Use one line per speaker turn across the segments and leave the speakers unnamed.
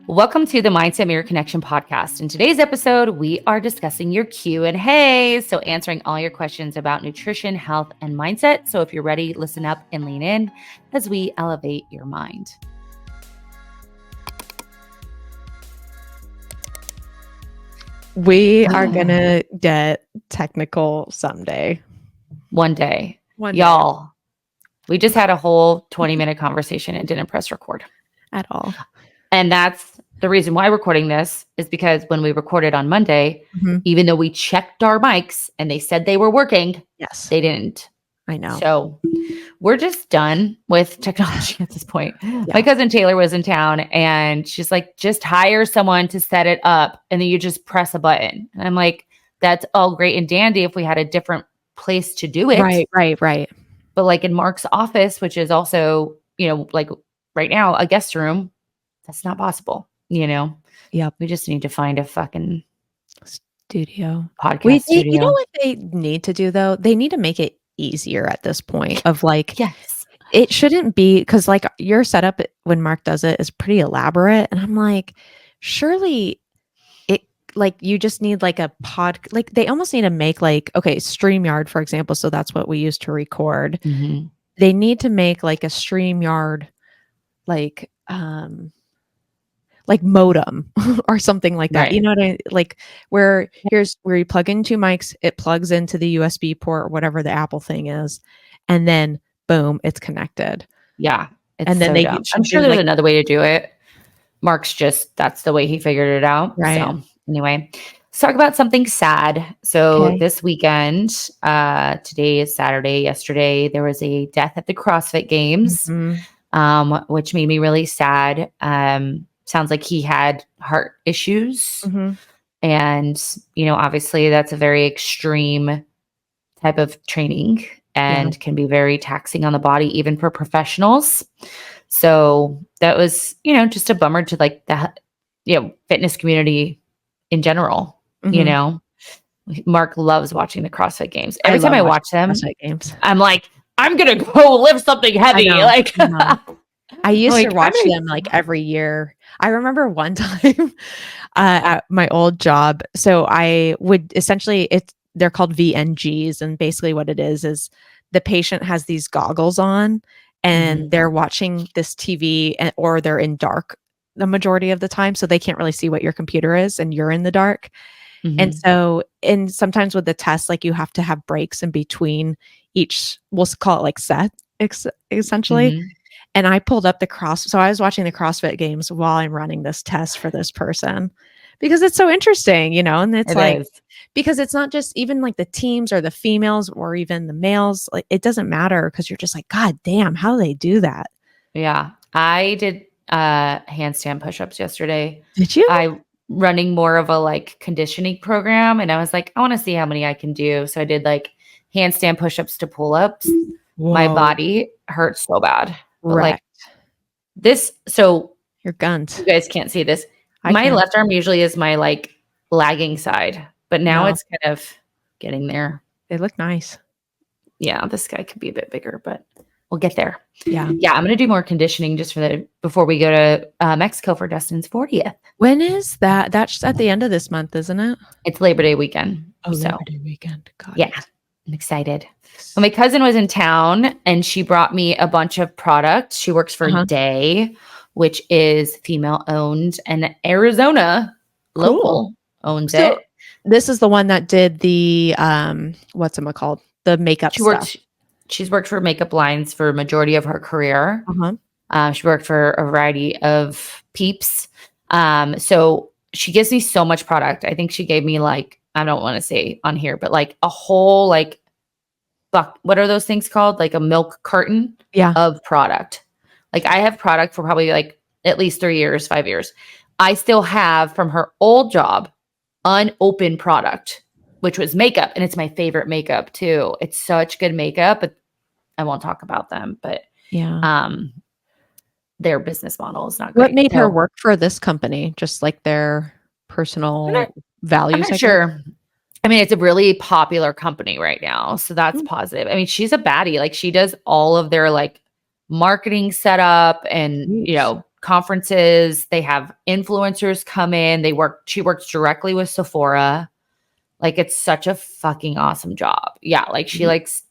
Welcome to the Mindset Mirror Connection podcast. In today's episode, we are discussing your Q and Heyyy. So answering all your questions about nutrition, health, and mindset. So if you're ready, listen up and lean in as we elevate your mind.
We are going to get technical someday.
One day. Y'all, we just had a whole 20-minute conversation and didn't press record.
At all.
And that's the reason why we're recording this is because when we recorded on Monday, even though we checked our mics and they said they were working,
yes,
they didn't.
I know.
So we're just done with technology at this point.
Yeah.
My cousin Taylor was in town and she's like, just hire someone to set it up and then you just press a button. And I'm like, that's all great and dandy if we had a different place to do it.
Right.
But like in Mark's office, which is also, like right now, a guest room, that's not possible,
Yep.
We just need to find a fucking
studio.
Podcast studio.
You know what they need to do though? They need to make it easier at this point of like,
yes,
it shouldn't be because like your setup when Mark does it is pretty elaborate. And I'm like, surely it like you just need like a pod, like they almost need to make like, okay, StreamYard, for example. So that's what we use to record.
Mm-hmm.
They need to make like a StreamYard, like modem or something like that.
Right.
You know what I like where here's where you plug in two mics, it plugs into the USB port or whatever the Apple thing is. And then boom, it's connected.
Yeah.
And then
I'm sure there's another way to do it. Mark's that's the way he figured it out.
Right.
So anyway, let's talk about something sad. So this weekend, today is Saturday. Yesterday, there was a death at the CrossFit Games, which made me really sad. Sounds like he had heart issues. And, obviously that's a very extreme type of training and can be very taxing on the body, even for professionals. So that was, just a bummer to like the, fitness community in general, Mark loves watching the CrossFit Games. Every time I watch them,
Games.
I'm like, I'm going to go lift something heavy.
I used to watch them like every year. I remember one time at my old job. So I would essentially, they're called VNGs. And basically what it is the patient has these goggles on and they're watching this TV or they're in dark the majority of the time. So they can't really see what your computer is and you're in the dark. And so, and sometimes with the test, like you have to have breaks in between each, we'll call it like set essentially. And I pulled up so I was watching the CrossFit Games while I'm running this test for this person because it's so interesting, and it's because it's not just even like the teams or the females or even the males, like it doesn't matter because you're just like, God damn, how do they do that?
Yeah. I did handstand push-ups yesterday.
Did you?
I running more of a like conditioning program and I was like, I want to see how many I can do. So I did like handstand push-ups to pull-ups. Whoa. My body hurts so bad. But like this, so
your guns.
You guys can't see this. My left arm usually is my like lagging side, but now it's kind of getting there.
They look nice.
Yeah, this guy could be a bit bigger, but we'll get there.
Yeah.
Yeah, I'm gonna do more conditioning just before we go to Mexico for Dustin's 40th.
When is that? That's at the end of this month, isn't it?
It's Labor Day weekend.
Oh, Labor Day weekend. God.
Yeah. I'm excited. Well, my cousin was in town and she brought me a bunch of products. She works for Day, which is female owned and Arizona local owns it.
This is the one that did the, what's-it-called? The makeup stuff.
She's worked for makeup lines for a majority of her career. She worked for a variety of peeps. So she gives me so much product. I think she gave me like, I don't want to say on here, but like a whole like what are those things called? Like a milk carton of product. Like I have product for probably like at least 3 years, 5 years. I still have from her old job unopened product, which was makeup. And it's my favorite makeup too. It's such good makeup, but I won't talk about them, but their business model is not great.
What made her work for this company? Just like their personal values?
I'm not sure. I mean, it's a really popular company right now. So that's positive. I mean, she's a baddie. Like she does all of their like marketing setup and, conferences. They have influencers come in. She works directly with Sephora. Like, it's such a fucking awesome job. Yeah. Like, she likes,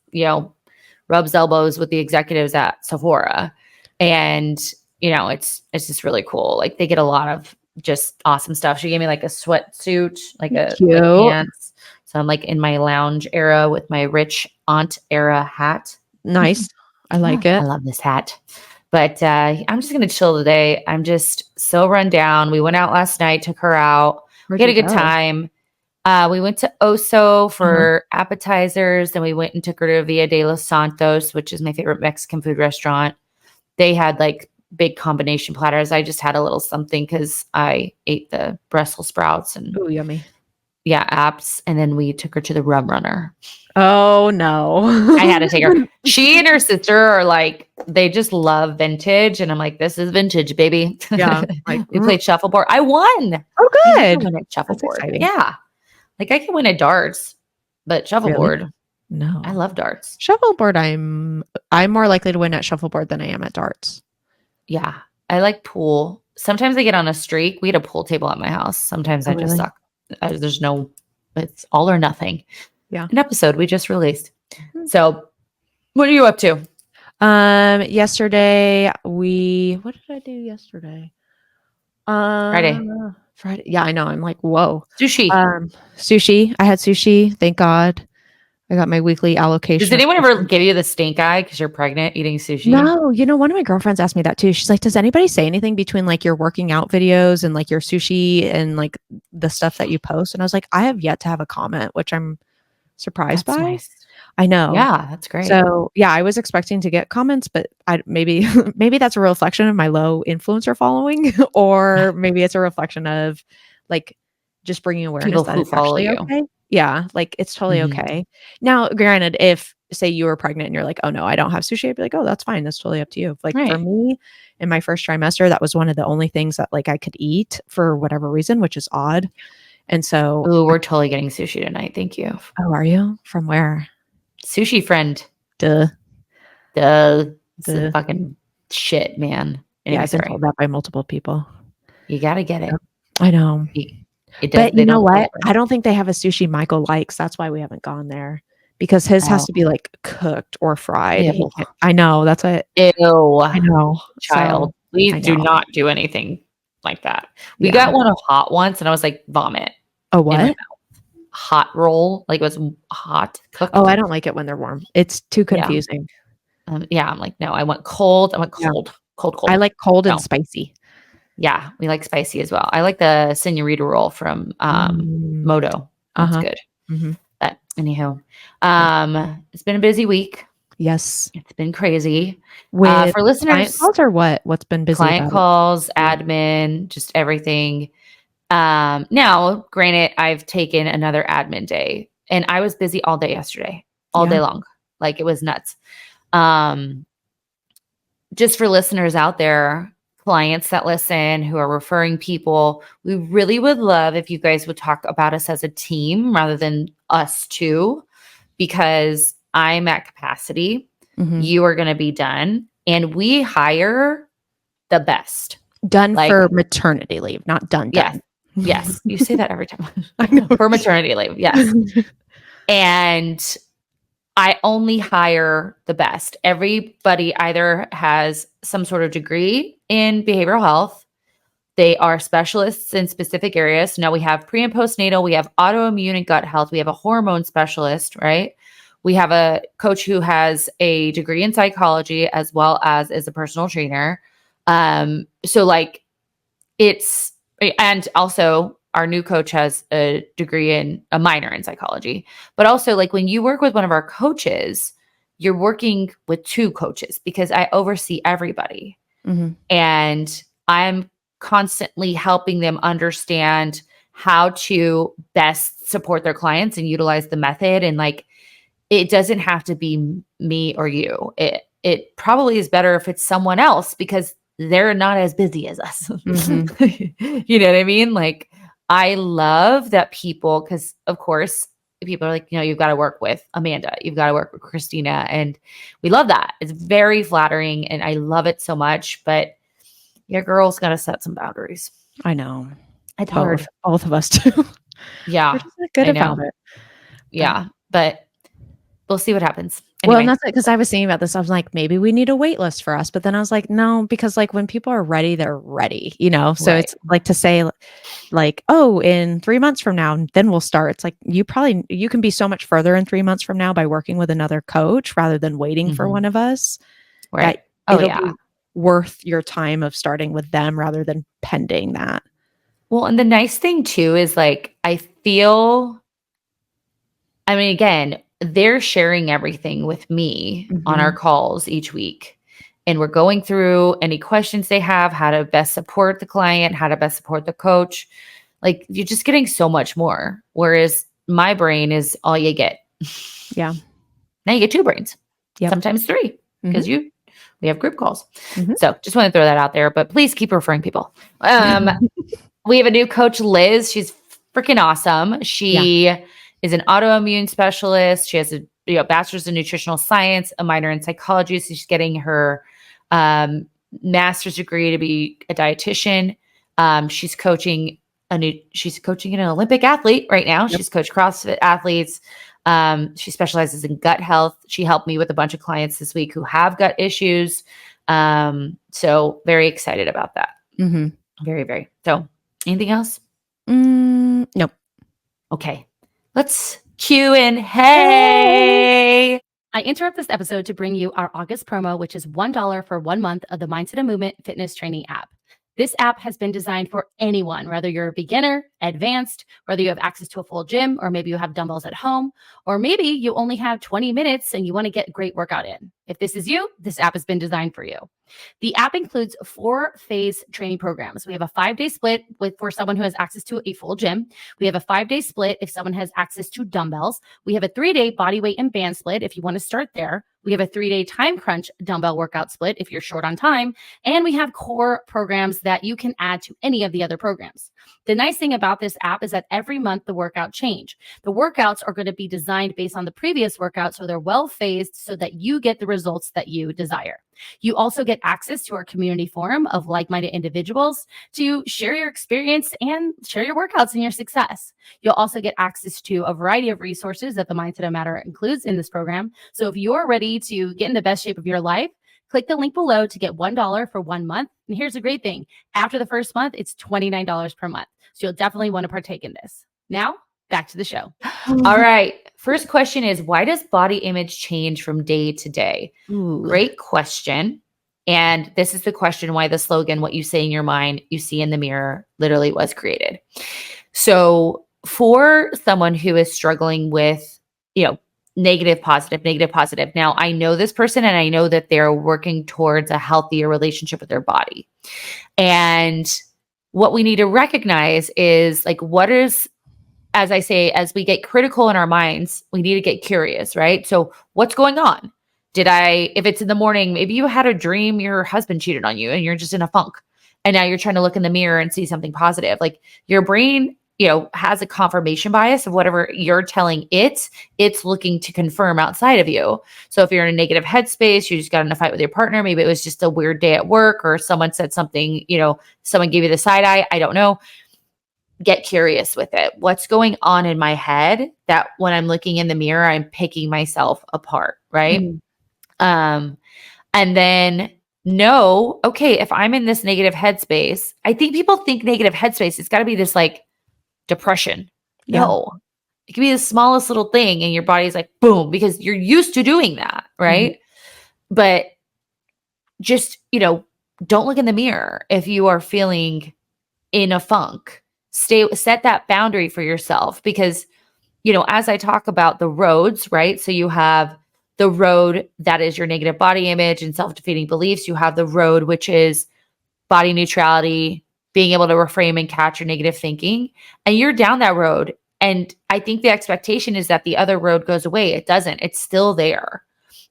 rubs elbows with the executives at Sephora. And, it's just really cool. Like, they get a lot of just awesome stuff. She gave me like a sweatsuit, like pants. So I'm like in my lounge era with my rich aunt era hat.
Nice. I like it.
I love this hat. But I'm just going to chill today. I'm just so run down. We went out last night, took her out. We had a good time. We went to Oso for appetizers. Then we went and took her to Via de los Santos, which is my favorite Mexican food restaurant. They had like big combination platters. I just had a little something because I ate the Brussels sprouts and
yummy.
Yeah, apps. And then we took her to the Rum Runner.
Oh no.
I had to take her. She and her sister are like, they just love vintage. And I'm like, this is vintage, baby.
Yeah.
We played shuffleboard. I won.
Oh, good.
I won at shuffleboard. Yeah. Like, I can win at darts, but shuffleboard.
Really? No.
I love darts.
Shuffleboard, I'm more likely to win at shuffleboard than I am at darts.
Yeah. I like pool. Sometimes I get on a streak. We had a pool table at my house. Sometimes I just suck. It's all or nothing.
Yeah.
An episode we just released. So what are you up to?
Yesterday what did I do yesterday? Friday. Yeah, I know. I'm like, whoa.
Sushi.
Sushi. I had sushi. Thank God. I got my weekly allocation.
Does anyone ever give you the stink eye because you're pregnant eating sushi?
No. One of my girlfriends asked me that too. She's like, does anybody say anything between like your working out videos and like your sushi and like the stuff that you post? And I was like, I have yet to have a comment, which I'm surprised by.
Nice.
I know.
Yeah, that's great.
So yeah, I was expecting to get comments, but maybe that's a reflection of my low influencer following, or maybe it's a reflection of like just bringing awareness
people
that
who
it's
follow
actually
you.
Okay. Yeah, like it's totally okay. Now, granted, if say you were pregnant and you're like, oh no, I don't have sushi, I'd be like, oh, that's fine. That's totally up to you. Like for me, in my first trimester, that was one of the only things that like I could eat for whatever reason, which is odd. And so,
we're totally getting sushi tonight. Thank you.
Oh, are you? From where?
Sushi friend.
Duh.
It's a fucking shit, man.
Anyway, I've been told that by multiple people.
You got to get it.
I know. But you know what? I don't think they have a sushi Michael likes. That's why we haven't gone there, because his has to be like cooked or fried. I know. That's what.
Ew.
I know.
Child. So, we do not do anything like that. We got one of hot once and I was like, vomit.
Oh, what?
Hot roll. Like, it was hot. Cooked.
Oh, I don't like it when they're warm. It's too confusing.
Yeah. I'm like, no, I want cold. Cold.
I like cold and spicy.
Yeah, we like spicy as well. I like the senorita roll from Moto. That's good. But anyhow, it's been a busy week.
Yes,
it's been crazy.
With
for listeners,
client calls or what? What's been busy?
Client calls, admin, just everything. Now, granted, I've taken another admin day, and I was busy all day yesterday, all day long. Like, it was nuts. Just for listeners out there, clients that listen who are referring people, we really would love if you guys would talk about us as a team rather than us two, because I'm at capacity. You are going to be done, and we hire the best.
Done for maternity leave, not done.
Yes. You say that every time. I know. For maternity leave. Yes. And I only hire the best. Everybody either has some sort of degree in behavioral health. They are specialists in specific areas. Now we have pre and postnatal. We have autoimmune and gut health. We have a hormone specialist, right? We have a coach who has a degree in psychology as well as is a personal trainer. So like and also our new coach has a minor in psychology, but also like when you work with one of our coaches, you're working with two coaches because I oversee everybody. And I'm constantly helping them understand how to best support their clients and utilize the method. And like, it doesn't have to be me or you. It probably is better if it's someone else because they're not as busy as us. You know what I mean? Like, I love that people, because of course people are like, you've got to work with Amanda, you've got to work with Christina. And we love that. It's very flattering and I love it so much. But Your girl's got to set some boundaries.
I know.
It's hard.
Both of us do.
Yeah.
We're just not good about it.
Yeah. But we'll see what happens.
Well, and that's it, because I was thinking about this. I was like, maybe we need a wait list for us. But then I was like, no, because like when people are ready, they're ready, you know? So it's like to say like, oh, in 3 months from now, then we'll start. It's like, you can be so much further in 3 months from now by working with another coach rather than waiting for one of us.
Right.
It'll be worth your time of starting with them rather than pending that.
Well, and the nice thing too is like, I mean, again, they're sharing everything with me on our calls each week. And we're going through any questions they have, how to best support the client, how to best support the coach. Like, you're just getting so much more. Whereas my brain is all you get.
Yeah.
Now you get 2 brains, sometimes 3, because we have group calls. So just want to throw that out there, but please keep referring people. We have a new coach, Liz. She's freaking awesome. She is an autoimmune specialist. She has a bachelor's in nutritional science, a minor in psychology. So she's getting her master's degree to be a dietitian. She's coaching an Olympic athlete right now. She's coached CrossFit athletes. She specializes in gut health. She helped me with a bunch of clients this week who have gut issues. So very excited about that. Very, very. So anything else?
Nope.
Okay. Let's Q and Heyyy.
I interrupt this episode to bring you our August promo, which is $1 for 1 month of the Mindset and Movement fitness training app. This app has been designed for anyone, whether you're a beginner, advanced, whether you have access to a full gym, or maybe you have dumbbells at home, or maybe you only have 20 minutes and you want to get a great workout in. If this is you, this app has been designed for you. The app includes 4-phase training programs. We have a 5-day split for someone who has access to a full gym. We have a 5-day split if someone has access to dumbbells. We have a 3-day body weight and band split if you want to start there. We have a 3-day time crunch dumbbell workout split if you're short on time. And we have core programs that you can add to any of the other programs. The nice thing about this app is that every month the workout change. The workouts are going to be designed based on the previous workout, so they're well phased so that you get the results that you desire. You also get access to our community forum of like-minded individuals to share your experience and share your workouts and your success. You'll also get access to a variety of resources that the Mindset of Matter includes in this program. So if you're ready to get in the best shape of your life, click the link below to get $1 for 1 month. And here's the great thing. After the first month, it's $29 per month. So you'll definitely want to partake in this. Now, back to the show.
All right. First question is, why does body image change from day to day? Great question. And this is the question why the slogan, what you say in your mind, you see in the mirror, literally was created. So for someone who is struggling with, negative, positive. Now, I know this person and I know that they're working towards a healthier relationship with their body. And what we need to recognize is like, as I say, as we get critical in our minds, we need to get curious, right? So what's going on? If it's in the morning, maybe you had a dream your husband cheated on you and you're just in a funk. And now you're trying to look in the mirror and see something positive. Like your brain, has a confirmation bias of whatever you're telling it's looking to confirm outside of you. So if you're in a negative headspace, you just got in a fight with your partner, maybe it was just a weird day at work or someone said something, someone gave you the side eye. I don't know. Get curious with it. What's going on in my head that when I'm looking in the mirror, I'm picking myself apart, right? And then know, okay, if I'm in this negative headspace, I think people think negative headspace, it's got to be this like depression. No, it can be the smallest little thing and your body's like, boom, because you're used to doing that, right? But just, don't look in the mirror if you are feeling in a funk. Set that boundary for yourself because, as I talk about the roads, right? So you have the road that is your negative body image and self-defeating beliefs. You have the road, which is body neutrality, being able to reframe and catch your negative thinking. And you're down that road. And I think the expectation is that the other road goes away. It doesn't. It's still there.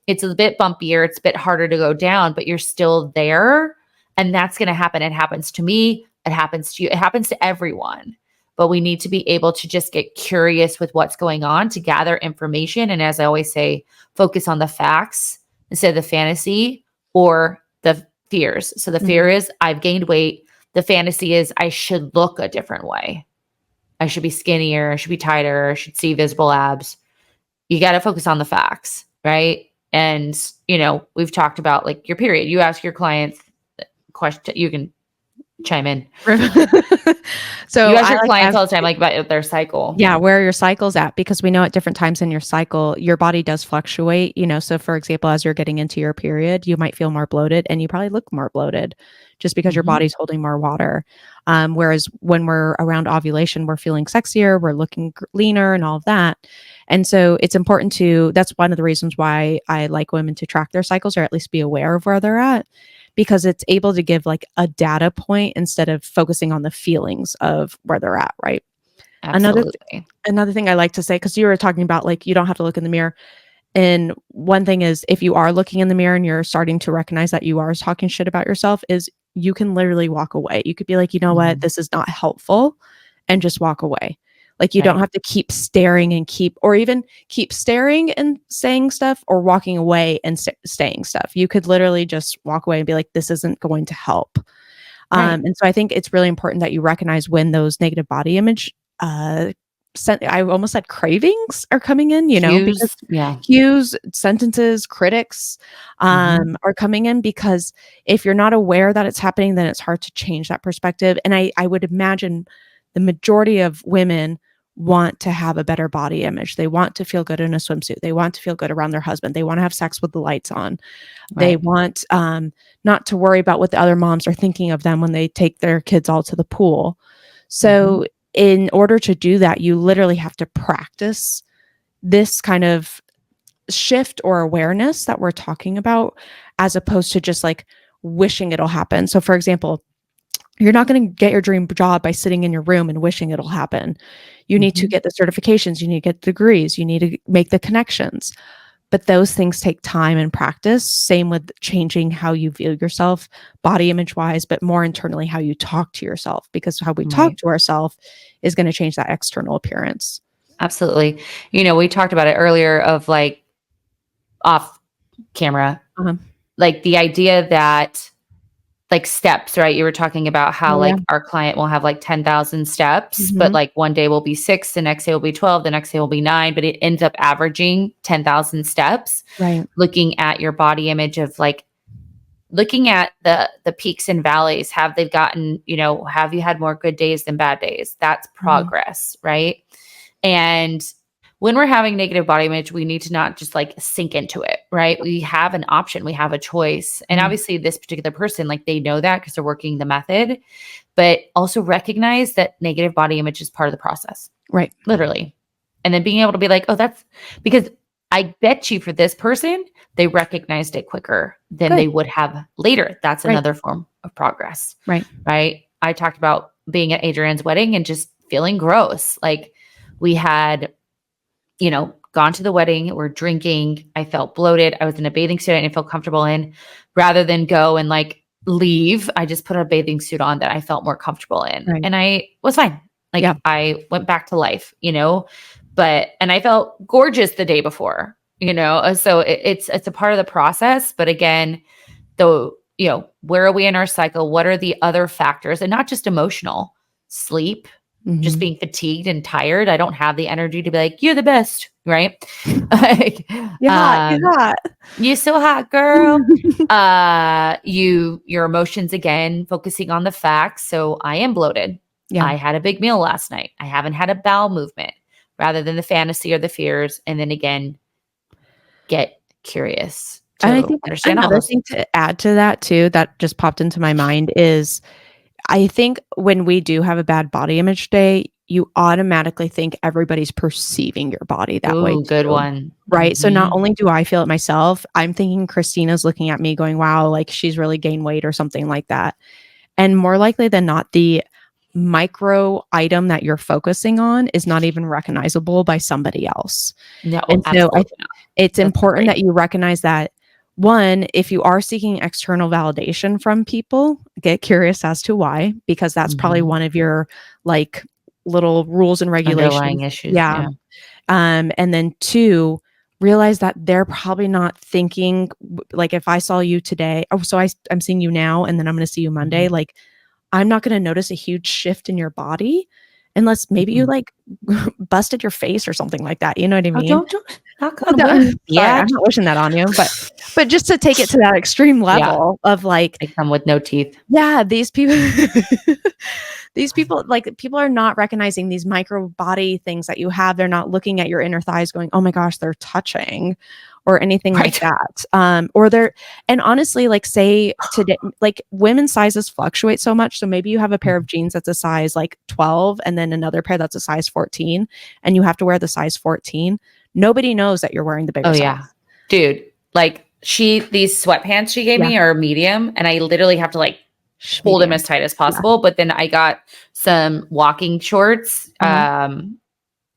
It's a bit bumpier. It's a bit harder to go down, but you're still there. And that's going to happen. It happens to me. It happens to you. It happens to everyone. But we need to be able to just get curious with what's going on to gather information. And as I always say, focus on the facts instead of the fantasy or the fears. So the fear is I've gained weight. The fantasy is I should look a different way. I should be skinnier. I should be tighter. I should see visible abs. You got to focus on the facts, right? And, we've talked about like your period. You ask your clients question, you can chime in. So you ask your clients all the time, like about their cycle.
Yeah. Where are your cycles at? Because we know at different times in your cycle, your body does fluctuate, So for example, as you're getting into your period, you might feel more bloated and you probably look more bloated just because your body's holding more water. Whereas when we're around ovulation, we're feeling sexier, we're looking leaner and all of that. And so it's important that's one of the reasons why I like women to track their cycles or at least be aware of where they're at, because it's able to give like a data point instead of focusing on the feelings of where they're at, right?
Absolutely.
Another thing I like to say, because you were talking about like, you don't have to look in the mirror. And one thing is, if you are looking in the mirror and you're starting to recognize that you are talking shit about yourself, is you can literally walk away. You could be like, you know what, this is not helpful, and just walk away. Like you don't have to keep staring and keep staring and saying stuff or walking away and saying stuff. You could literally just walk away and be like, this isn't going to help. Right. And so I think it's really important that you recognize when those negative body image, I almost said cravings are coming in,
Cues,
because cues, sentences, critics, are coming in, because if you're not aware that it's happening, then it's hard to change that perspective. And I would imagine the majority of women want to have a better body image. They want to feel good in a swimsuit. They want to feel good around their husband. They want to have sex with the lights on. Right. They want not to worry about what the other moms are thinking of them when they take their kids all to the pool. So in order to do that, you literally have to practice this kind of shift or awareness that we're talking about, as opposed to just like wishing it'll happen. So for example, you're not going to get your dream job by sitting in your room and wishing it'll happen. You need to get the certifications, you need to get degrees, you need to make the connections. But those things take time and practice. Same with changing how you view yourself, body image wise, but more internally, how you talk to yourself, because how we talk to ourselves is going to change that external appearance.
Absolutely. We talked about it earlier of like off camera, like the idea that like steps, right? You were talking about how like our client will have like 10,000 steps, but like one day will be 6, the next day will be 12, the next day will be 9, but it ends up averaging 10,000 steps.
Right.
Looking at your body image of like, looking at the peaks and valleys, have they gotten, have you had more good days than bad days? That's progress, right? And when we're having negative body image, we need to not just like sink into it, right? We have an option, we have a choice. And obviously this particular person, like they know that because they're working the method, but also recognize that negative body image is part of the process.
Right.
Literally. And then being able to be like, oh, that's because I bet you for this person, they recognized it quicker than they would have later. That's another form of progress.
Right.
Right. I talked about being at Adrian's wedding and just feeling gross. Like we had, gone to the wedding, we're drinking. I felt bloated. I was in a bathing suit I didn't feel comfortable in. Rather than go and like leave, I just put a bathing suit on that I felt more comfortable in. Right. And I was fine. Like I went back to life, and I felt gorgeous the day before, so it's a part of the process. But again, where are we in our cycle? What are the other factors? And not just emotional, sleep, just being fatigued and tired. I don't have the energy to be like, you're the best, right? Like,
you're hot.
You're so hot, girl. Your emotions, again, focusing on the facts. So I am bloated. Yeah. I had a big meal last night. I haven't had a bowel movement, rather than the fantasy or the fears. And then again, get curious.
And I think another thing to add to that too, that just popped into my mind is, I think when we do have a bad body image day, you automatically think everybody's perceiving your body that way.
Good one.
Right. So not only do I feel it myself, I'm thinking Christina's looking at me going, wow, like she's really gained weight or something like that. And more likely than not, the micro item that you're focusing on is not even recognizable by somebody else.
No,
and so it's important that you recognize that. One, if you are seeking external validation from people, get curious as to why, because that's probably one of your like little rules and regulations.
Underlying issues.
Yeah. And then 2, realize that they're probably not thinking like if I saw you today, I'm seeing you now and then I'm going to see you Monday. Like I'm not going to notice a huge shift in your body unless maybe you like busted your face or something like that. You know what I mean?
Don't knock on wood.
Sorry, I'm not wishing that on you, but just to take it to that extreme level of like,
they come with no teeth.
Yeah, these people, like people are not recognizing these micro body things that you have. They're not looking at your inner thighs going, oh my gosh, they're touching or anything like that. And honestly, like say today, like women's sizes fluctuate so much. So maybe you have a pair of jeans that's a size like 12 and then another pair that's a size 14 and you have to wear the size 14. Nobody knows that you're wearing the bigger size.
Yeah. Dude, like these sweatpants she gave me are medium and I literally have to like hold them as tight as possible. But then I got some walking shorts and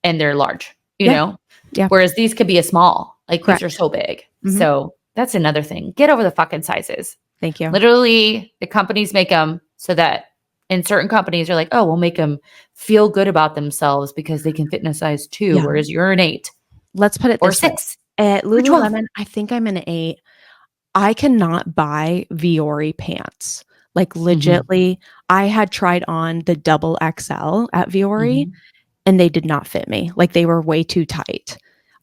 they're large, you know?
Yeah.
Whereas these could be a small, like these are so big. So that's another thing. Get over the fucking sizes.
Thank you.
Literally the companies make them so that in certain companies are like, oh, we'll make them feel good about themselves because they can fit in a size 2, whereas you're an 8.
Let's put it
or
this
6.
Way. At Lululemon, I think I'm an 8. I cannot buy Viore pants. Like legitly, I had tried on the double XL at Viore and they did not fit me. Like they were way too tight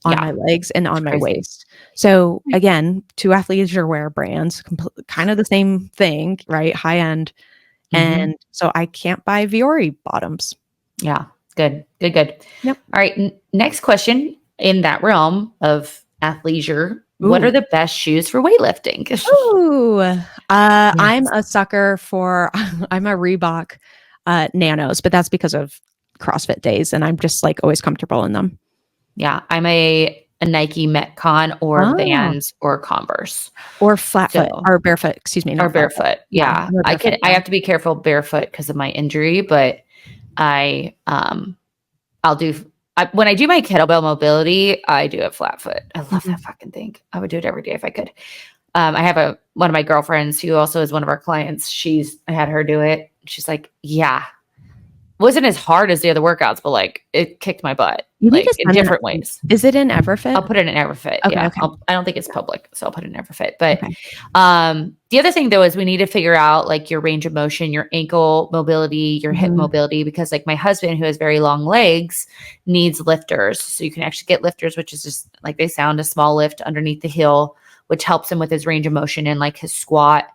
on my legs and on my waist. So again, 2 athleisure wear brands, kind of the same thing, right? High end. And so I can't buy Viore bottoms.
Yeah. Good. Yep. All right. Next question in that realm of athleisure. What are the best shoes for weightlifting?
I'm a sucker for, I'm a Reebok Nanos, but that's because of CrossFit days. And I'm just like always comfortable in them.
Yeah. I'm a Nike Metcon or Vans or Converse.
Or flat foot or barefoot, excuse me.
Or barefoot. Yeah. I have to be careful barefoot because of my injury, but I'll do, when I do my kettlebell mobility, I do it flat foot. I love that fucking thing. I would do it every day if I could. I have one of my girlfriends who also is one of our clients. I had her do it. She's like, yeah, wasn't as hard as the other workouts, but like it kicked my butt like in different ways.
Is it in Everfit?
I'll put it in Everfit.
Okay,
yeah.
okay.
I don't think it's public, so I'll put it in Everfit. But the other thing though is we need to figure out like your range of motion, your ankle mobility, your hip mobility, because like my husband who has very long legs needs lifters. So you can actually get lifters, which is just like they sound a small lift underneath the heel, which helps him with his range of motion and like his squat.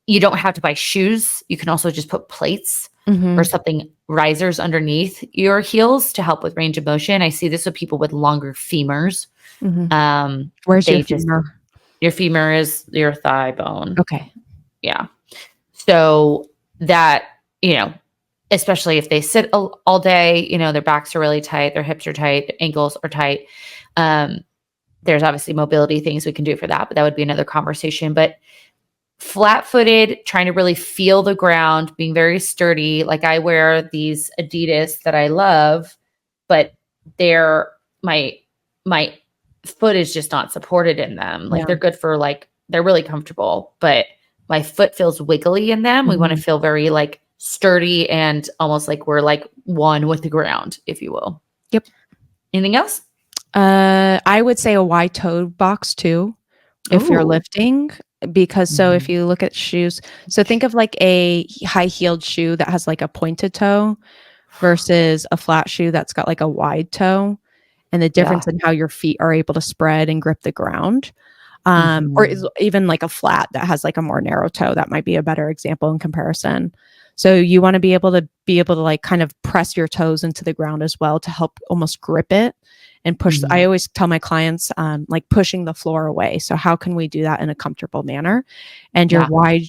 You don't have to buy shoes. You can also just put plates or something, risers underneath your heels to help with range of motion. I see this with people with longer femurs.
Where's your femur?
Your femur is your thigh bone.
Okay.
Yeah. So that, especially if they sit all day, their backs are really tight, their hips are tight, their ankles are tight. There's obviously mobility things we can do for that, but that would be another conversation. But flat-footed, trying to really feel the ground, being very sturdy. Like I wear these Adidas that I love, but my foot is just not supported in them. Like they're good for they're really comfortable, but my foot feels wiggly in them. We want to feel very like sturdy and almost like we're like one with the ground, if you will.
Yep.
Anything else?
I would say a wide toe box too, if you're lifting. Because so if you look at shoes, so think of like a high heeled shoe that has like a pointed toe versus a flat shoe that's got like a wide toe, and the difference in how your feet are able to spread and grip the ground. Or even like a flat that has like a more narrow toe. That might be a better example in comparison. So you want to be able to like kind of press your toes into the ground as well to help almost grip it and push. I always tell my clients like pushing the floor away. So how can we do that in a comfortable manner? And your wide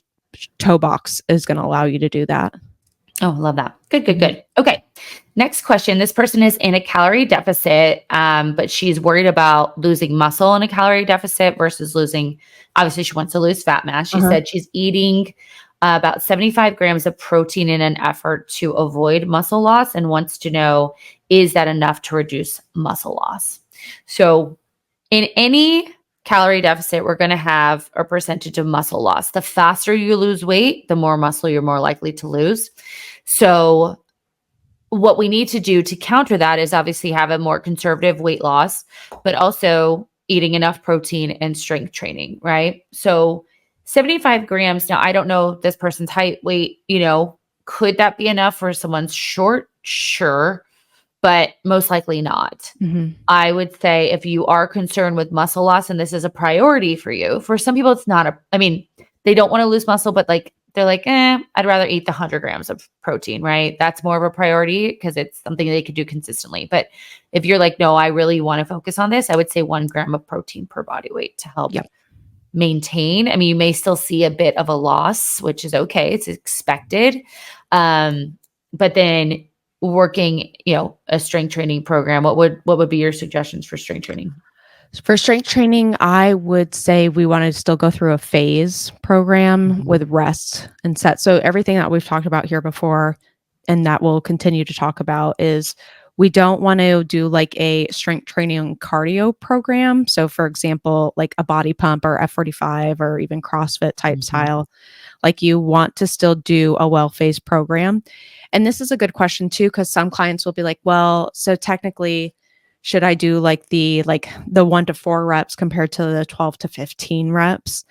toe box is going to allow you to do that.
Oh, love that. Good. Okay. Next question. This person is in a calorie deficit, but she's worried about losing muscle in a calorie deficit versus obviously she wants to lose fat mass. She said she's eating about 75 grams of protein in an effort to avoid muscle loss and wants to know, is that enough to reduce muscle loss? So in any calorie deficit, we're going to have a percentage of muscle loss. The faster you lose weight, the more muscle you're more likely to lose. So what we need to do to counter that is obviously have a more conservative weight loss, but also eating enough protein and strength training, right? So 75 grams. Now, I don't know this person's height, weight, could that be enough for someone's short? Sure, but most likely not. I would say if you are concerned with muscle loss and this is a priority for you, for some people, it's not they don't want to lose muscle, but they're like, I'd rather eat the 100 grams of protein, right? That's more of a priority because it's something they could do consistently. But if you're like, no, I really want to focus on this, I would say 1 gram of protein per body weight to help maintain. You may still see a bit of a loss, which is okay. It's expected. But then working, a strength training program, what would be your suggestions for strength training?
For strength training, I would say we want to still go through a phase program with rest and set. So everything that we've talked about here before, and that we'll continue to talk about, is we don't want to do like a strength training cardio program. So for example, like a body pump or F45 or even CrossFit type style, like you want to still do a well-phased program. And this is a good question too, because some clients will be like, well, so technically, should I do like the 1 to 4 reps compared to the 12 to 15 reps?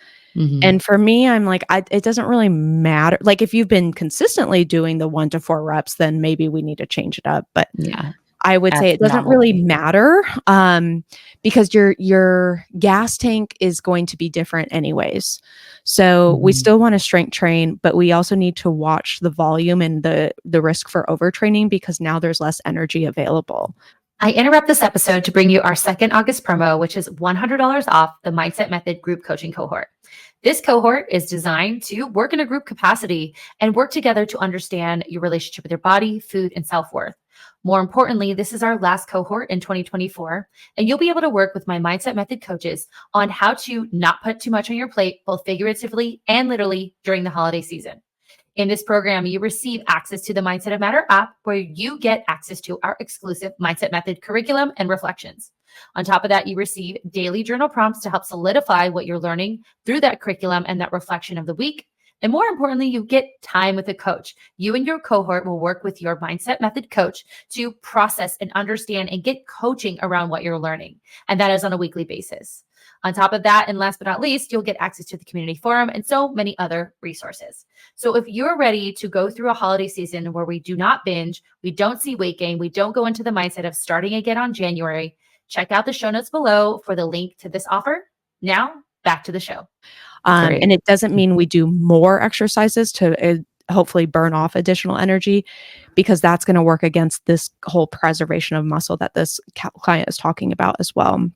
And for me, I'm like, it doesn't really matter. Like if you've been consistently doing the 1 to 4 reps, then maybe we need to change it up. But I would say it doesn't really matter because your gas tank is going to be different anyways. So we still want to strength train, but we also need to watch the volume and the risk for overtraining because now there's less energy available.
I interrupt this episode to bring you our second August promo, which is $100 off the Mindset Method group coaching cohort. This cohort is designed to work in a group capacity and work together to understand your relationship with your body, food, and self-worth. More importantly, this is our last cohort in 2024, and you'll be able to work with my Mindset Method coaches on how to not put too much on your plate, both figuratively and literally during the holiday season. In this program, you receive access to the Mindset of Matter app, where you get access to our exclusive Mindset Method curriculum and reflections. On top of that, you receive daily journal prompts to help solidify what you're learning through that curriculum and that reflection of the week. And more importantly, you get time with a coach. You and your cohort will work with your Mindset Method coach to process and understand and get coaching around what you're learning. And that is on a weekly basis. On top of that, and last but not least, you'll get access to the community forum and so many other resources. So if you're ready to go through a holiday season where we do not binge, we don't see weight gain, we don't go into the mindset of starting again on January, check out the show notes below for the link to this offer. Now, back to the show.
And it doesn't mean we do more exercises to hopefully burn off additional energy, because that's going to work against this whole preservation of muscle that this client is talking about as well.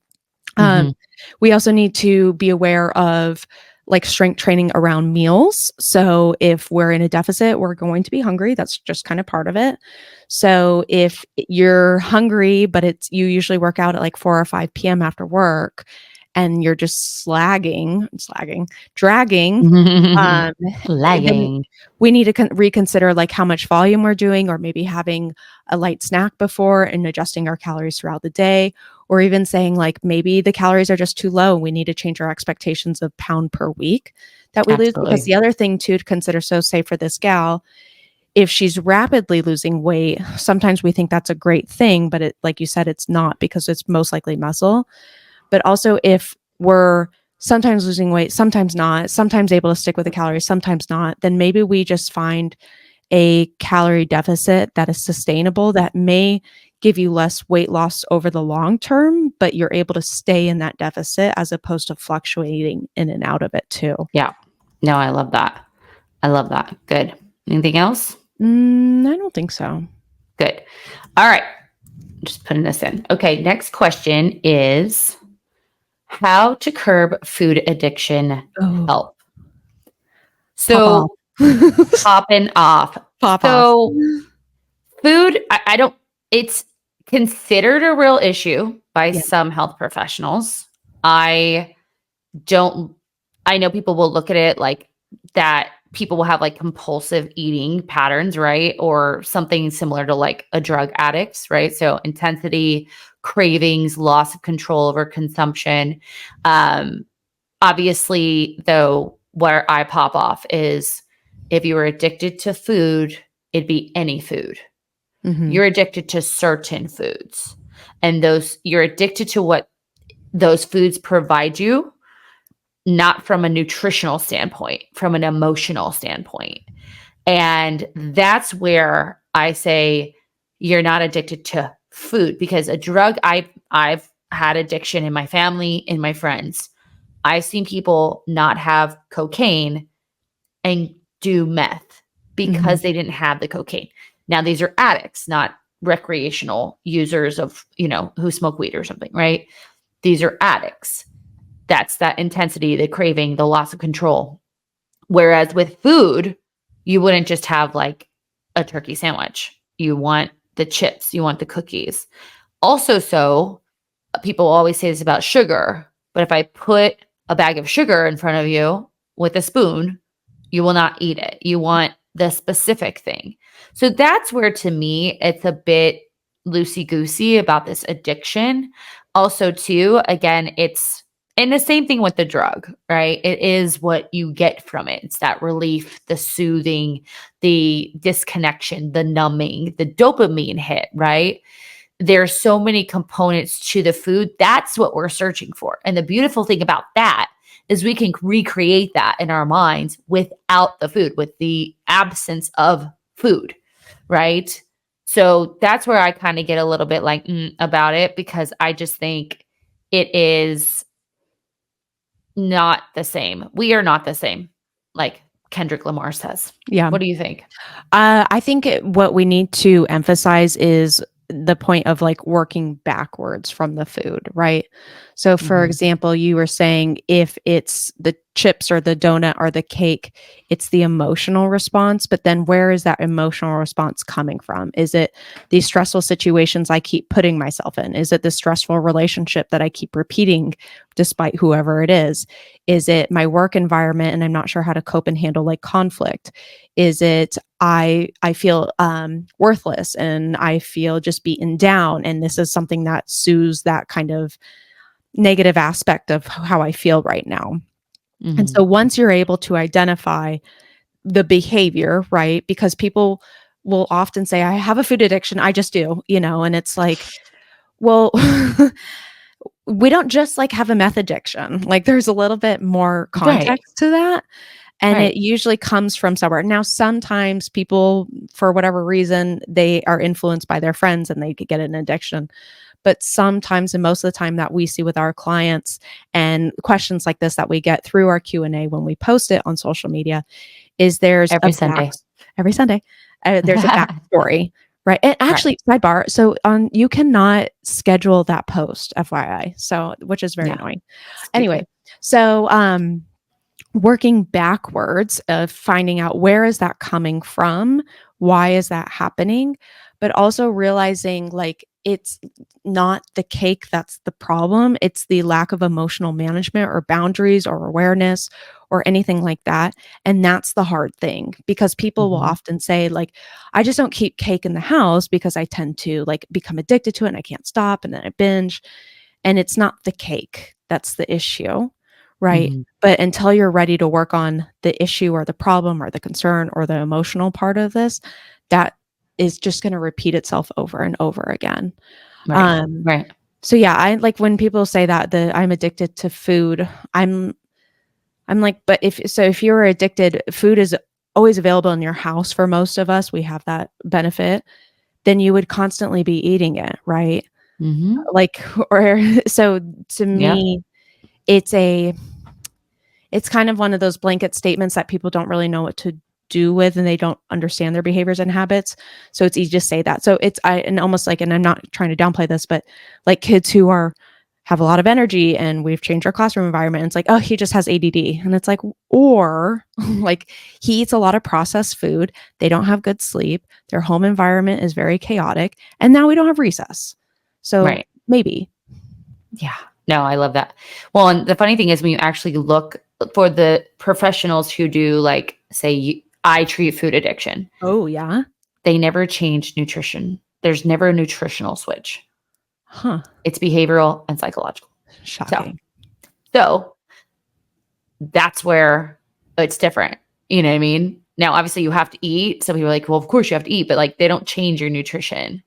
We also need to be aware of like strength training around meals. So if we're in a deficit, we're going to be hungry. That's just kind of part of it. So if you're hungry, but you usually work out at like 4 or 5 p.m. after work, and you're just dragging,
lagging.
We need to reconsider like how much volume we're doing, or maybe having a light snack before and adjusting our calories throughout the day, or even saying like maybe the calories are just too low. We need to change our expectations of pound per week that we lose. Because the other thing too to consider, so say for this gal, if she's rapidly losing weight, sometimes we think that's a great thing, but like you said, it's not, because it's most likely muscle. But also if we're sometimes losing weight, sometimes not, sometimes able to stick with the calories, sometimes not, then maybe we just find a calorie deficit that is sustainable, that may give you less weight loss over the long term, but you're able to stay in that deficit as opposed to fluctuating in and out of it too.
Yeah. No, I love that. Good. Anything else?
I don't think so.
Good. All right. Just putting this in. Okay. Next question is how to curb food addiction help. So popping off. Food, it's considered a real issue by some health professionals. I know people will look at it like that. People will have like compulsive eating patterns, right? Or something similar to like a drug addict, right? So intensity, cravings, loss of control over consumption. Obviously, though, where I pop off is if you were addicted to food, it'd be any food. You're addicted to certain foods, and you're addicted to what those foods provide you, not from a nutritional standpoint, from an emotional standpoint. And that's where I say you're not addicted to food, because a drug, I've had addiction in my family, in my friends. I've seen people not have cocaine and do meth because they didn't have the cocaine. Now, these are addicts, not recreational users of, who smoke weed or something, right? These are addicts. That's that intensity, the craving, the loss of control. Whereas with food, you wouldn't just have like a turkey sandwich. You want the chips, you want the cookies. Also, so people always say this about sugar, but if I put a bag of sugar in front of you with a spoon, you will not eat it. You want the specific thing. So that's where, to me, it's a bit loosey-goosey about this addiction. Also, too, again, and the same thing with the drug, right? It is what you get from it. It's that relief, the soothing, the disconnection, the numbing, the dopamine hit, right? There's so many components to the food. That's what we're searching for. And the beautiful thing about that is we can recreate that in our minds without the food, with the absence of food, right? So that's where I kind of get a little bit like about it, because I just think it is not the same. We are not the same, like Kendrick Lamar says.
Yeah.
What do you think?
I think what we need to emphasize is the point of like working backwards from the food, right? So for example, you were saying if it's the chips or the donut or the cake, it's the emotional response, but then where is that emotional response coming from? Is it these stressful situations I keep putting myself in? Is it the stressful relationship that I keep repeating despite whoever it is? Is it my work environment and I'm not sure how to cope and handle like conflict? Is it I feel worthless and I feel just beaten down, and this is something that soothes that kind of negative aspect of how I feel right now. And so once you're able to identify the behavior, right? Because people will often say, I have a food addiction, I just do, and it's like, well, we don't just like have a meth addiction. Like there's a little bit more context to that. And it usually comes from somewhere. Now, sometimes people, for whatever reason, they are influenced by their friends and they get an addiction. But sometimes, and most of the time that we see with our clients and questions like this that we get through our Q&A when we post it on social media, is there's
every Sunday.
There's a backstory, right? And actually, sidebar, so you cannot schedule that post, FYI, so which is very annoying. Anyway, so working backwards of finding out where is that coming from, why is that happening, but also realizing like it's not the cake that's the problem, it's the lack of emotional management or boundaries or awareness or anything like that. And that's the hard thing, because people will often say like, I just don't keep cake in the house because I tend to like become addicted to it and I can't stop and then I binge. And it's not the cake that's the issue. Right. But until you're ready to work on the issue or the problem or the concern or the emotional part of this, that is just going to repeat itself over and over again.
Right.
So yeah, I like when people say that I'm addicted to food, I'm like, but if you're addicted, food is always available in your house for most of us, we have that benefit, then you would constantly be eating it. Right. Like, or so to me, it's kind of one of those blanket statements that people don't really know what to do with, and they don't understand their behaviors and habits. So it's easy to say that. So and almost like, and I'm not trying to downplay this, but like kids who have a lot of energy and we've changed our classroom environment. And it's like, oh, he just has ADD. And it's like, or like he eats a lot of processed food. They don't have good sleep. Their home environment is very chaotic. And now we don't have recess. So maybe.
Yeah. No, I love that. Well, and the funny thing is when you actually look for the professionals who do like, say, I treat food addiction.
Oh, yeah.
They never change nutrition. There's never a nutritional switch.
Huh.
It's behavioral and psychological.
Shocking.
So that's where it's different. You know what I mean? Now, obviously you have to eat. Some people are like, well, of course you have to eat, but like they don't change your nutrition.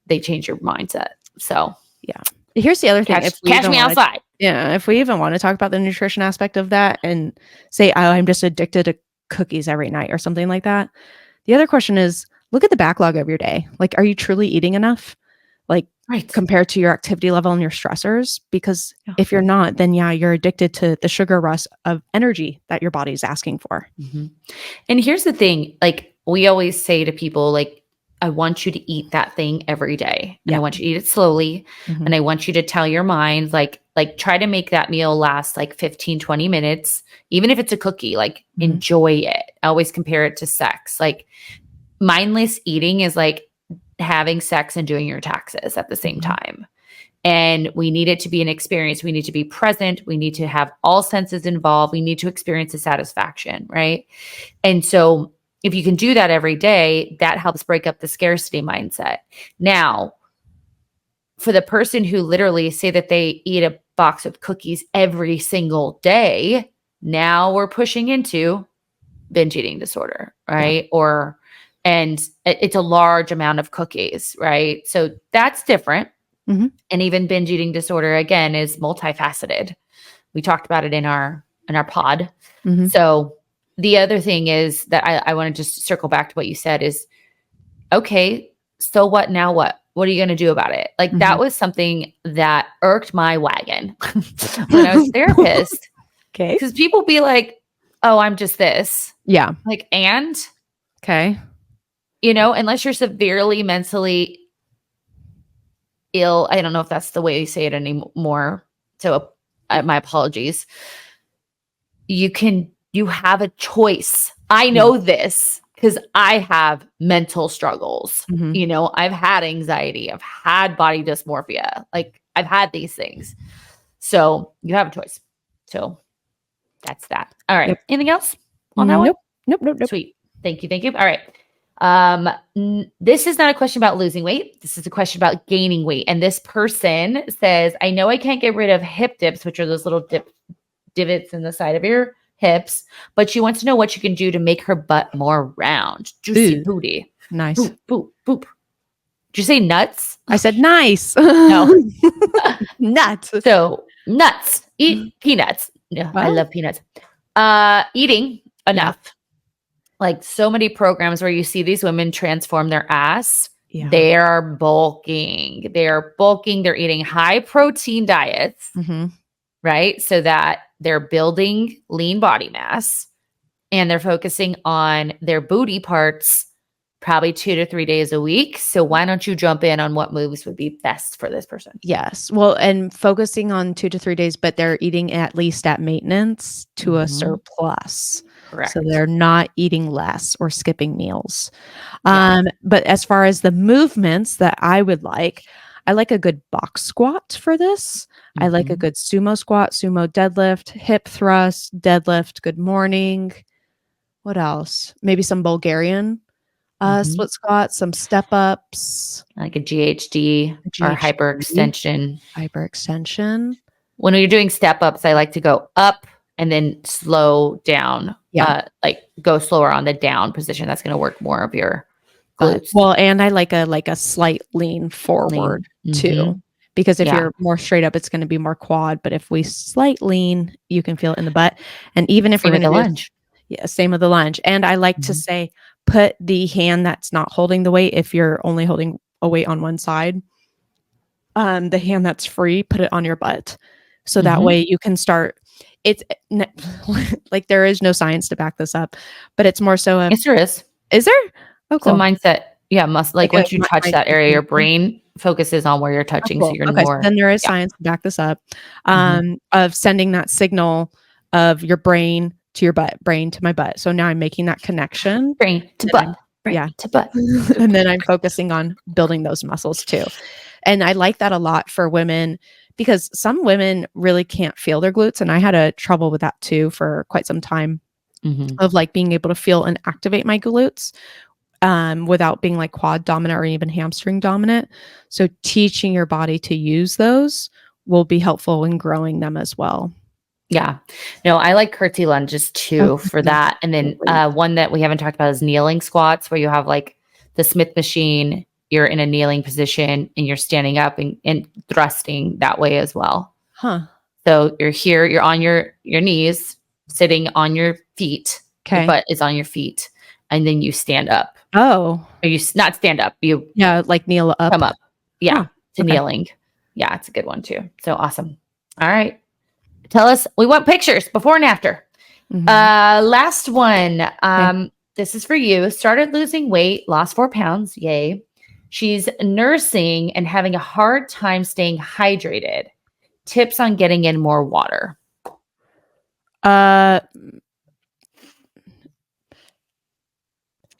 They change your mindset. So
yeah. Here's the other thing.
Catch me outside.
If we even want to talk about the nutrition aspect of that and say, oh, I'm just addicted to cookies every night or something like that. The other question is, look at the backlog of your day. Like, are you truly eating enough? Like, compared to your activity level and your stressors? Because if you're not, then you're addicted to the sugar rush of energy that your body's asking for.
Mm-hmm. And here's the thing, like we always say to people, like, I want you to eat that thing every day. And I want you to eat it slowly. Mm-hmm. And I want you to tell your mind, like try to make that meal last like 15, 20 minutes. Even if it's a cookie, like enjoy it. I always compare it to sex. Like mindless eating is like having sex and doing your taxes at the same time. And we need it to be an experience. We need to be present. We need to have all senses involved. We need to experience the satisfaction, right? And so if you can do that every day, that helps break up the scarcity mindset. Now, for the person who literally say that they eat a box of cookies every single day, now we're pushing into binge eating disorder, right? And it's a large amount of cookies, right? So that's different. Mm-hmm. And even binge eating disorder, again, is multifaceted. We talked about it in our pod. Mm-hmm. So the other thing is that I want to just circle back to what you said is, okay, so what now? What are you going to do about it? Like that was something that irked my wagon when I was a therapist.
Okay.
Because people be like, oh, I'm just this.
Yeah.
Like, and?
Okay.
You know, unless you're severely mentally ill. I don't know if that's the way you say it anymore. So my apologies. You have a choice. I know this because I have mental struggles. Mm-hmm. You know, I've had anxiety. I've had body dysmorphia. Like I've had these things. So you have a choice. So that's that. All right. Yep. Anything else on that one?
Nope.
Sweet. Thank you. All right. This is not a question about losing weight. This is a question about gaining weight. And this person says, I know I can't get rid of hip dips, which are those little divots in the side of your hips, but she wants to know what you can do to make her butt more round. Juicy booty.
Nice.
Boop, boop, boop. Did you say nuts?
I said nice.
No.
Nuts.
So nuts. Eat peanuts. Yeah, I love peanuts. Eating enough. Yeah. Like so many programs where you see these women transform their ass. Yeah. They are bulking. They're eating high protein diets, right? So that they're building lean body mass and they're focusing on their booty parts probably 2 to 3 days a week. So why don't you jump in on what moves would be best for this person?
Yes. Well, and focusing on 2 to 3 days, but they're eating at least at maintenance to a surplus.
Correct.
So they're not eating less or skipping meals. Yeah. But as far as the movements that I like a good box squat for this. I like a good sumo squat, sumo deadlift, hip thrust, deadlift, good morning. What else? Maybe some Bulgarian split squats, some step ups.
Like a GHD or hyperextension.
Hyperextension.
When you're doing step ups, I like to go up and then slow down. Yeah. Like go slower on the down position. That's going to work more of your glutes.
Well, and I like a slight lean forward too. Because if you're more straight up, it's going to be more quad. But if we slight lean, you can feel it in the butt. And even if we're going to
lunge.
Yeah, same with the lunge. And I like to say, put the hand that's not holding the weight, if you're only holding a weight on one side, the hand that's free, put it on your butt. So that way you can start. It's like there is no science to back this up, but it's more so.
Yes, there is.
Is there?
Oh, cool. So mindset. Yeah, like once you touch that area, your brain focuses on where you're touching. So you're more.
So then there is science to back this up, of sending that signal of your brain to your butt, brain to my butt. So now I'm making that connection.
Brain to butt. Brain to butt.
And then I'm focusing on building those muscles too. And I like that a lot for women because some women really can't feel their glutes. And I had a trouble with that too for quite some time of like being able to feel and activate my glutes. Without being like quad dominant or even hamstring dominant. So teaching your body to use those will be helpful in growing them as well.
Yeah. No, I like curtsy lunges too for that. And then one that we haven't talked about is kneeling squats, where you have like the Smith machine, you're in a kneeling position and you're standing up and thrusting that way as well.
Huh.
So you're here, you're on your knees, sitting on your feet. Your butt is on your feet. And then you stand up.
Oh.
Or you not stand up. You
like kneel up.
Come up. Yeah. To
okay.
kneeling. Yeah, it's a good one too. So awesome. All right. Tell us, we want pictures before and after. Last one. This is for you. Started losing weight, lost 4 pounds. Yay. She's nursing and having a hard time staying hydrated. Tips on getting in more water.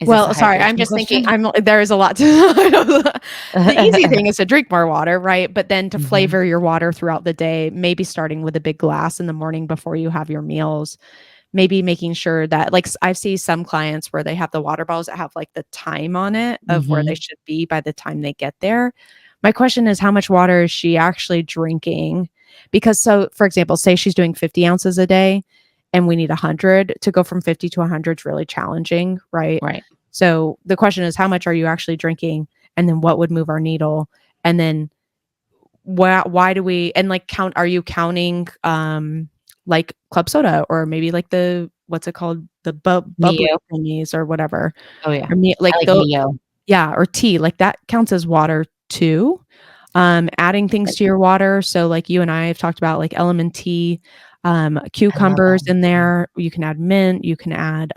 Well, sorry, I'm just thinking there is a lot to the easy thing is to drink more water, right? But then to flavor your water throughout the day, maybe starting with a big glass in the morning before you have your meals, maybe making sure that, like, I see some clients where they have the water bottles that have like the time on it of where they should be by the time they get there. My question is, how much water is she actually drinking? Because so, for example, say she's doing 50 ounces a day and we need 100. To go from 50 to 100 is really challenging, right?
Right.
So the question is, how much are you actually drinking? And then what would move our needle? And then why do we, and like are you counting like club soda or maybe like what's it called? The bubbly thingies or whatever.
Oh yeah.
Or like Neo. Yeah. Or tea, like that counts as water too. Adding things to your water. So like you and I have talked about like element tea, cucumbers in there. You can add mint, you can add,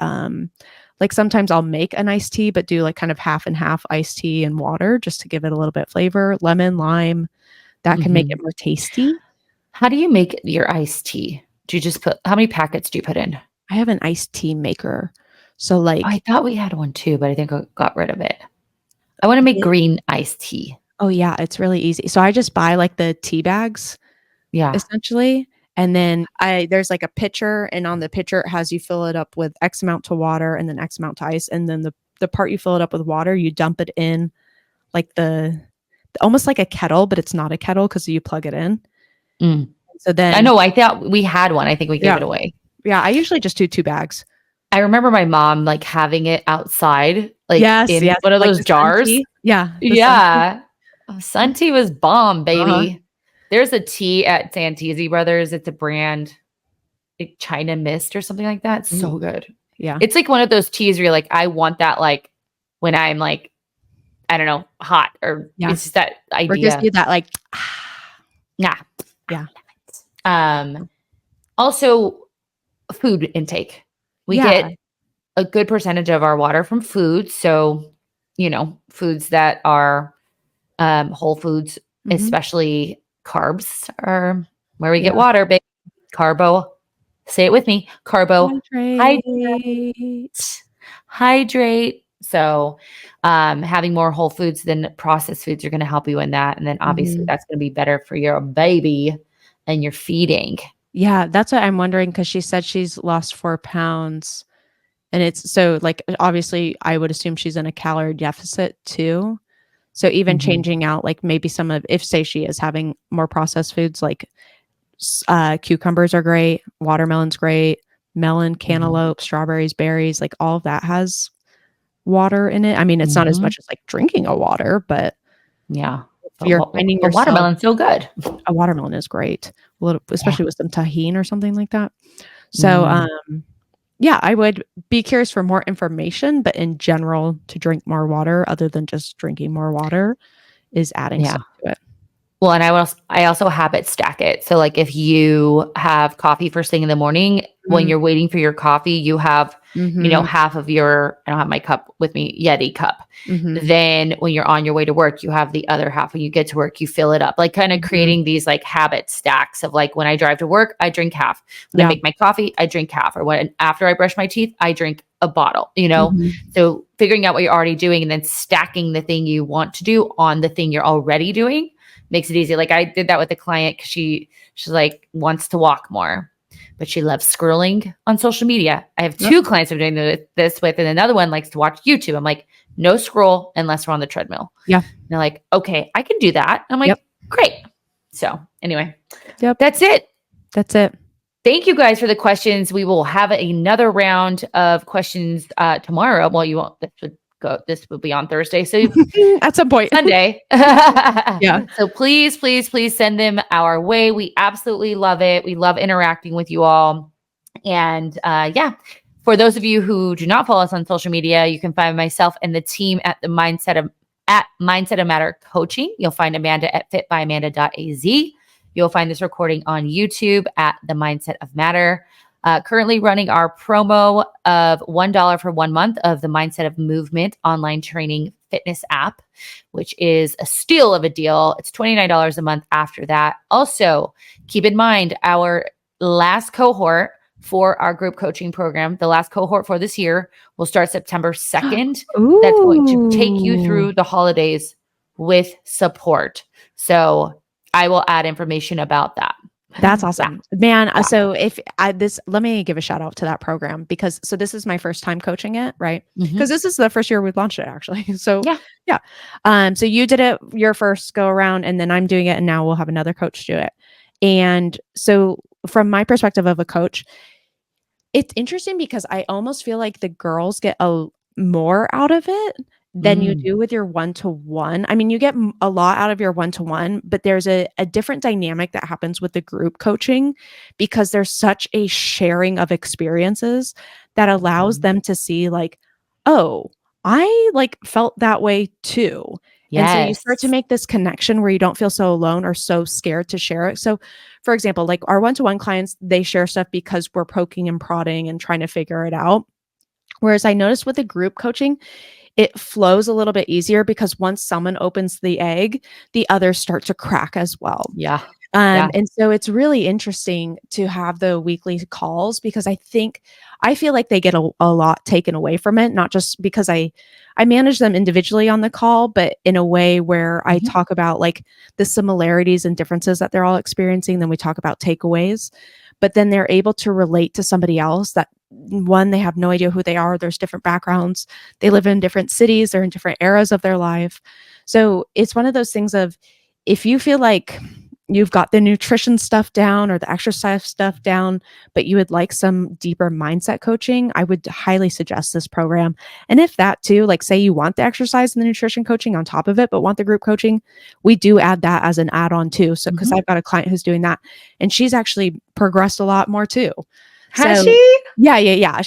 like sometimes I'll make an iced tea, but do like kind of half and half iced tea and water just to give it a little bit flavor. Lemon, lime, that can make it more tasty.
How do you make your iced tea? Do you just how many packets do you put in?
I have an iced tea maker. So like,
I thought we had one too, but I think I got rid of it. I want to make green iced tea.
Oh yeah. It's really easy. So I just buy like the tea bags.
Yeah.
Essentially. And then there's like a pitcher, and on the pitcher it has you fill it up with X amount to water and then X amount to ice. And then the part you fill it up with water, you dump it in like almost like a kettle, but it's not a kettle because you plug it in. So then
I know, I thought we had one. I think we gave it away.
Yeah. I usually just do 2 bags.
I remember my mom like having it outside, like in one of those jars.
Yeah.
Yeah. Sun tea was bomb, baby. There's a tea at Santisi Brothers. It's a brand, like China Mist or something like that. It's so good.
Yeah.
It's like one of those teas where you're like, I want that, like when I'm like, I don't know, hot or it's just that idea.
Or just do that like,
yeah.
Yeah.
Also food intake. We get a good percentage of our water from food. So, foods that are whole foods, especially carbs are where we get water, baby. Carbo. Say it with me. Hydrate. So having more whole foods than processed foods are going to help you in that. And then obviously that's going to be better for your baby and your feeding.
Yeah, that's what I'm wondering, because she said she's lost 4 pounds. And it's so like, obviously I would assume she's in a calorie deficit too. So even changing out like maybe some of, if say she is having more processed foods, like cucumbers are great, watermelon's great, melon, cantaloupe, strawberries, berries, like all of that has water in it. I mean, it's not as much as like drinking a water, but
yeah,
you're finding your
watermelon's so good.
A watermelon is great, especially with some tahini or something like that. So yeah, I would be curious for more information, but in general, to drink more water other than just drinking more water is adding stuff to it.
Well, and I also habit stack it. So like if you have coffee first thing in the morning, when you're waiting for your coffee, you have, half of your, I don't have my cup with me, Yeti cup. Then when you're on your way to work, you have the other half. When you get to work, you fill it up, like kind of creating these like habit stacks of like, when I drive to work, I drink half. When I make my coffee, I drink half. Or when after I brush my teeth, I drink a bottle, So figuring out what you're already doing and then stacking the thing you want to do on the thing you're already doing makes it easy. Like I did that with a client because she's like wants to walk more, but she loves scrolling on social media. I have 2 clients I'm doing this with, and another one likes to watch YouTube. I'm like, no scroll unless we're on the treadmill. Yeah. And they're like, okay, I can do that. I'm like, great. So anyway, that's it. thank you guys for the questions. We will have another round of questions tomorrow. Well, you won't. This will be on Thursday. So
at some point
Sunday.
Yeah.
So please send them our way. We absolutely love it. We love interacting with you all. And for those of you who do not follow us on social media, you can find myself and the team at Mindset of Matter Coaching. You'll find Amanda at fitbyamanda.az. You'll find this recording on YouTube at The Mindset of Matter. Currently running our promo of $1 for 1 month of the Mindset of Movement online training fitness app, which is a steal of a deal. It's $29 a month after that. Also, keep in mind our last cohort for our group coaching program, the last cohort for this year will start September 2nd. That's going to take you through the holidays with support. So I will add information about that.
That's awesome, man. Yeah. So let me give a shout out to that program because this is my first time coaching it, right? Because this is the first year we've launched it actually. So yeah. So you did it your first go around and then I'm doing it and now we'll have another coach do it. And so from my perspective of a coach, it's interesting because I almost feel like the girls get more out of it than you do with your one-to-one. I mean, you get a lot out of your one-to-one, but there's a different dynamic that happens with the group coaching because there's such a sharing of experiences that allows them to see like, oh, I like felt that way too. Yes. And so you start to make this connection where you don't feel so alone or so scared to share it. So for example, like our one-to-one clients, they share stuff because we're poking and prodding and trying to figure it out. Whereas I noticed with the group coaching, it flows a little bit easier because once someone opens the egg, the others start to crack as well.
Yeah.
And so it's really interesting to have the weekly calls because I feel like they get a lot taken away from it, not just because I manage them individually on the call, but in a way where I talk about like the similarities and differences that they're all experiencing. Then we talk about takeaways, but then they're able to relate to somebody else that one, they have no idea who they are. There's different backgrounds. They live in different cities. They're in different eras of their life. So it's one of those things of if you feel like you've got the nutrition stuff down or the exercise stuff down, but you would like some deeper mindset coaching, I would highly suggest this program. And if that too, like say you want the exercise and the nutrition coaching on top of it, but want the group coaching, we do add that as an add-on too. So, because I've got a client who's doing that and she's actually progressed a lot more too.
Has she?
Yeah.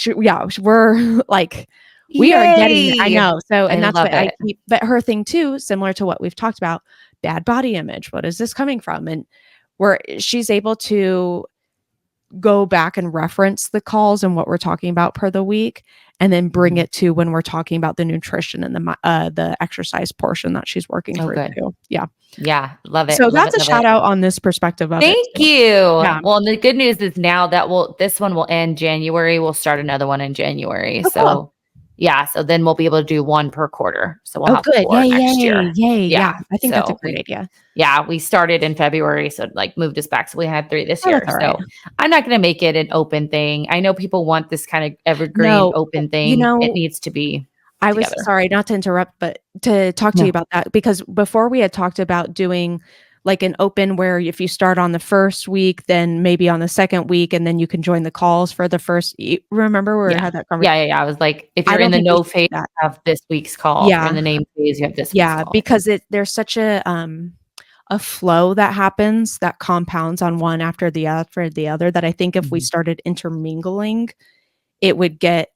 We're like, we are getting it. I know. So, and that's what I keep, but her thing too, similar to what we've talked about, bad body image. What is this coming from? And where she's able to go back and reference the calls and what we're talking about per the week, and then bring it to when we're talking about the nutrition and the exercise portion that she's working through too.
Yeah. Love it.
So that's a shout out on this perspective of
Thank you.
Yeah.
Well, the good news is now that this one will end January. We'll start another one in January.
Oh,
so
cool.
Yeah. So then we'll be able to do one per quarter. So we'll have
good.
4 next year.
Yay. Yeah. I think that's a great idea.
Yeah. We started in February. So like moved us back. So we had 3 this year. So
right.
I'm not going to make it an open thing. I know people want this kind of evergreen open thing. It needs to be.
I was sorry not to interrupt, but to talk to you about that, because before we had talked about doing like an open where if you start on the first week, then maybe on the second week, and then you can join the calls for the first. Remember where we had that conversation?
Yeah. I was like, if you're in the no phase, you have this week's call. If you're in the name phase, you have this week's call.
Because there's such a flow that happens that compounds on one after the other that I think if we started intermingling, it would get.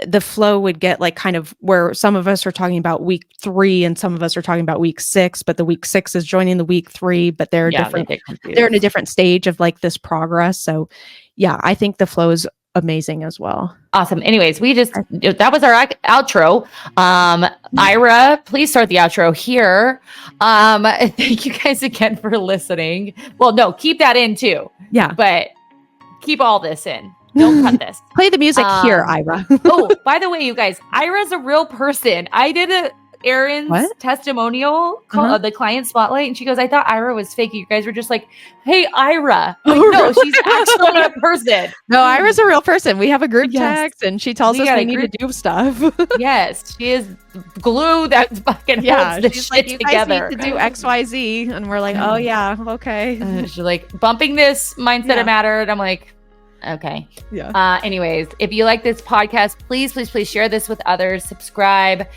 The flow would get like kind of where some of us are talking about week 3 and some of us are talking about week 6, but the week 6 is joining the week 3, but they're different. They're in a different stage of like this progress. So I think the flow is amazing as well.
Awesome. Anyways, that was our outro. Ira, please start the outro here. Thank you guys again for listening. Well, no, keep that in too.
Yeah.
But keep all this in. Don't cut this.
Play the music here, Ira.
Oh, by the way, you guys, Ira's a real person. I did a Erin's testimonial call, the client spotlight, and she goes, I thought Ira was fake. You guys were just like, hey, Ira. Like, no, she's actually a person.
No, Ira's a real person. We have a group text and she tells us we need to do stuff.
Yes, she is glue that fucking holds this shit
you
together.
Guys need to do XYZ. And we're like, oh yeah, okay.
She's like, bumping this mindset of matter. And I'm like, okay.
Yeah.
Anyways, if you like this podcast, please share this with others. Subscribe.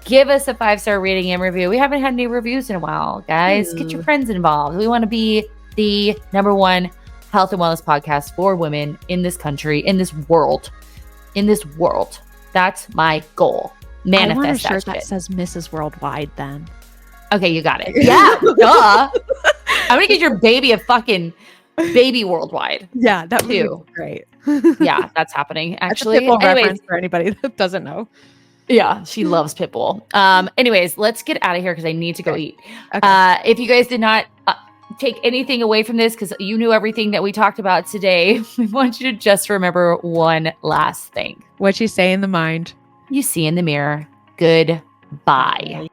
Give us a 5-star rating and review. We haven't had any reviews in a while, guys. Get your friends involved. We want to be the #1 health and wellness podcast for women in this country, in this world. That's my goal. Manifest
I want a shirt
that
says Mrs. Worldwide then.
Okay, you got it. Yeah, duh. I'm going to get your baby a fucking baby worldwide.
Yeah, that would be great.
Yeah, that's happening. Actually,
that's a Pitbull reference for anybody that doesn't know.
Yeah, she loves Pitbull. Anyways, let's get out of here because I need to go eat.
Okay.
If you guys did not take anything away from this because you knew everything that we talked about today, we want you to just remember one last thing.
What you say in the mind,
you see in the mirror. Goodbye.